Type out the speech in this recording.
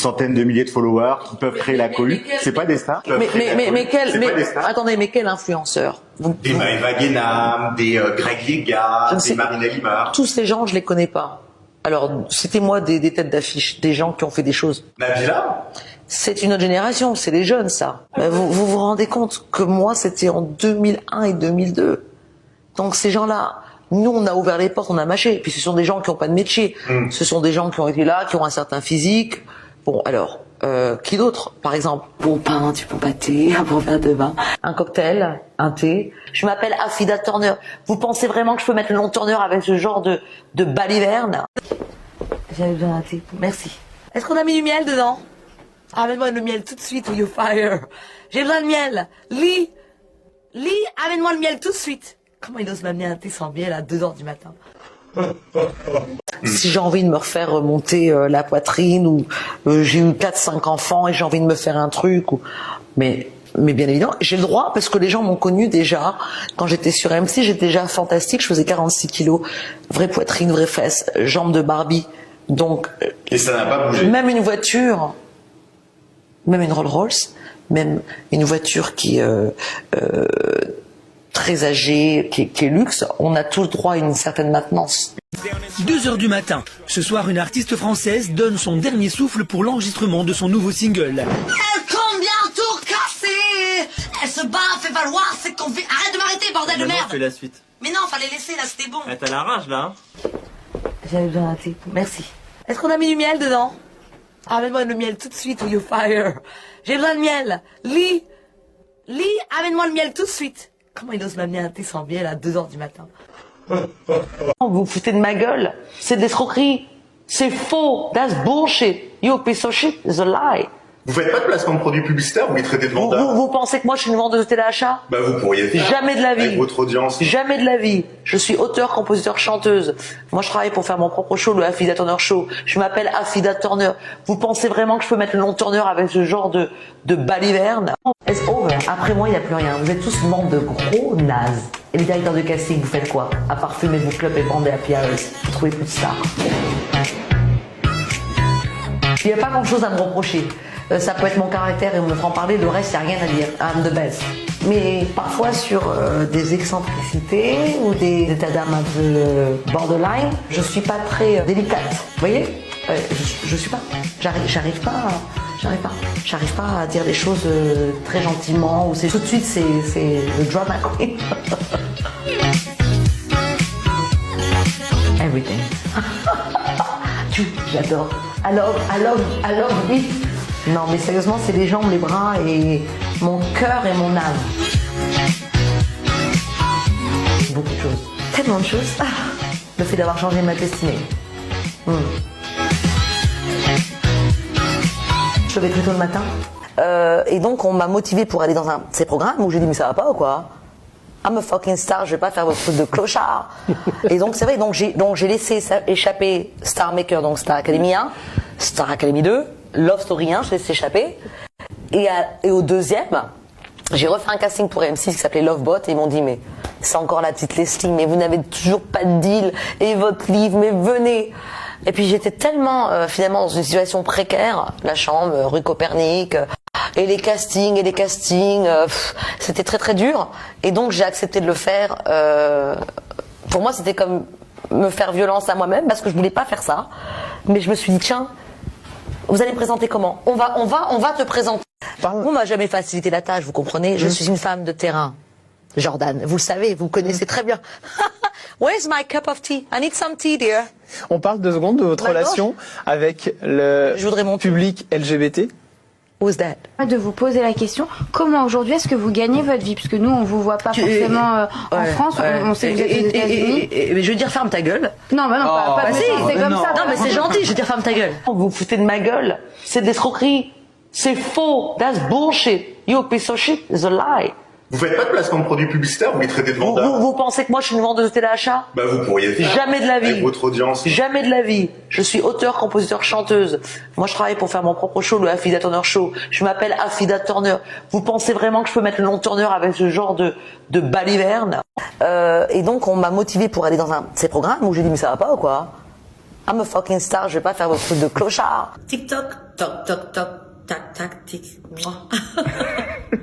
centaines de milliers de followers qui peuvent créer la cohue. C'est pas des stars. Attendez, mais quel influenceur? Des Maëva Guénam, des Greg Léga, des Marina Limar. Tous ces gens, je les connais pas. Alors, citez-moi des têtes d'affiche, des gens qui ont fait des choses. Nabila? C'est une autre génération, c'est les jeunes, ça. Vous rendez compte que moi, c'était en 2001 et 2002. Donc ces gens-là, nous, on a ouvert les portes, on a mâché. Puis ce sont des gens qui n'ont pas de métier. Ce sont des gens qui ont été là, qui ont un certain physique. Bon, alors, qui d'autre, par exemple? Bon pain, du bon pâté, un bon verre de vin, un cocktail, un thé. Je m'appelle Affida Turner. Vous pensez vraiment que je peux mettre le nom Turner avec ce genre de baliverne? J'avais besoin d'un thé. Merci. Est-ce qu'on a mis du miel dedans? Amène-moi le miel tout de suite, ou you fire. J'ai besoin de miel. Lee, amène-moi le miel tout de suite. Comment il ose m'amener un thé sans miel à 2h du matin? Si j'ai envie de me refaire remonter la poitrine, ou j'ai eu 4-5 enfants et j'ai envie de me faire un truc, mais bien évidemment, j'ai le droit, parce que les gens m'ont connu déjà. Quand j'étais sur MC, j'étais déjà fantastique, je faisais 46 kilos, vraie poitrine, vraie fesse, jambes de Barbie. Donc, et ça n'a pas bougé. Même une voiture, même une Rolls-Royce, même une voiture qui très âgée, qui est luxe, on a tout le droit à une certaine maintenance. 2h du matin. Ce soir, une artiste française donne son dernier souffle pour l'enregistrement de son nouveau single. Elle compte bien tout casser. Elle se bat, fait valoir ses convictions. Arrête de m'arrêter, bordel de merde. Fais la suite. Mais non, fallait laisser, là, c'était bon. T'as la rage, là. J'avais besoin d'un thé. Merci. Est-ce qu'on a mis du miel dedans? Amène-moi le miel tout de suite, ou you fire. J'ai besoin de miel. Lee, amène-moi le miel tout de suite. Comment il ose m'amener un thé sans miel à 2h du matin? Vous vous foutez de ma gueule? C'est de l'escroquerie. C'est faux. That's bullshit. You piece of shit is a lie. Vous faites pas de placement de produits publicitaires, vous les traitez de vendeurs. Vous pensez que moi je suis une vendeuse de téléachat? Bah vous pourriez faire. Jamais de la vie. Avec votre audience. Jamais de la vie. Je suis auteur, compositeur, chanteuse. Moi je travaille pour faire mon propre show, le Affida Turner Show. Je m'appelle Affida Turner. Vous pensez vraiment que je peux mettre le nom Turner avec ce genre de baliverne? It's over. Après moi il n'y a plus rien. Vous êtes tous une bande de gros nazes. Et les directeurs de casting, vous faites quoi? À part fumer vos clubs et vendre des happy hours. Vous trouvez plus de stars. Il n'y a pas grand chose à me reprocher. Ça peut être mon caractère et mon franc-parler, le reste, il n'y a rien à dire. I'm the best. Mais parfois sur des excentricités ou des états d'âme un peu borderline, je suis pas très délicate. Vous voyez? Je suis pas. J'arrive pas à dire les choses très gentiment, ou tout de suite c'est le drama queen. Everything. J'adore. I love me. Non, mais sérieusement, c'est les jambes, les bras et mon cœur et mon âme. Beaucoup de choses. Tellement de choses. Le fait d'avoir changé ma destinée. Je levais plus tôt le matin. Et donc, on m'a motivée pour aller dans un de ces programmes où j'ai dit, mais ça va pas ou quoi? I'm a fucking star, je vais pas faire votre truc de clochard. Et donc, c'est vrai, donc j'ai laissé échapper Star Maker, donc Star Academy 1, Star Academy 2, Love Story 1, je laisse échapper. Et au deuxième, j'ai refait un casting pour M6 qui s'appelait Lovebot et ils m'ont dit, mais c'est encore la petite Leslie, mais vous n'avez toujours pas de deal et votre livre, mais venez. Et puis j'étais tellement finalement dans une situation précaire, la chambre, rue Copernic, et les castings, c'était très très dur. Et donc j'ai accepté de le faire. Pour moi c'était comme me faire violence à moi-même parce que je voulais pas faire ça. Mais je me suis dit tiens, vous allez me présenter comment? On va te présenter. On m'a jamais facilité la tâche, vous comprenez? Je suis une femme de terrain. Jordan, vous le savez, vous connaissez très bien. Where's my cup of tea? I need some tea, dear. On parle 2 secondes de votre relation avec le public LGBT. Who's that? De vous poser la question, comment aujourd'hui est-ce que vous gagnez votre vie? Parce que nous, on vous voit pas forcément en France, on sait que vous êtes aux États-Unis. Mais je veux dire, ferme ta gueule. Non, bah non, pas de méchant, c'est comme ça. Non, mais c'est gentil, je veux dire, ferme ta gueule. Vous vous foutez de ma gueule. C'est de l'escroquerie. C'est faux. That's bullshit. You piece of shit is a lie. Vous faites pas de placement de produits publicitaires, vous les traitez de vendeurs. Vous pensez que moi je suis une vendeuse de téléachat? Bah vous pourriez faire. Jamais de la vie. Avec votre audience. Jamais de la vie. Je suis auteur, compositeur, chanteuse. Moi je travaille pour faire mon propre show, le Affida Turner Show. Je m'appelle Affida Turner. Vous pensez vraiment que je peux mettre le nom Turner avec ce genre de baliverne? Et donc on m'a motivée pour aller dans un de ces programmes où j'ai dit mais ça va pas ou quoi? I'm a fucking star, je vais pas faire votre truc de clochard. TikTok. toc, toc, toc, tac, tac, tic. Mouah.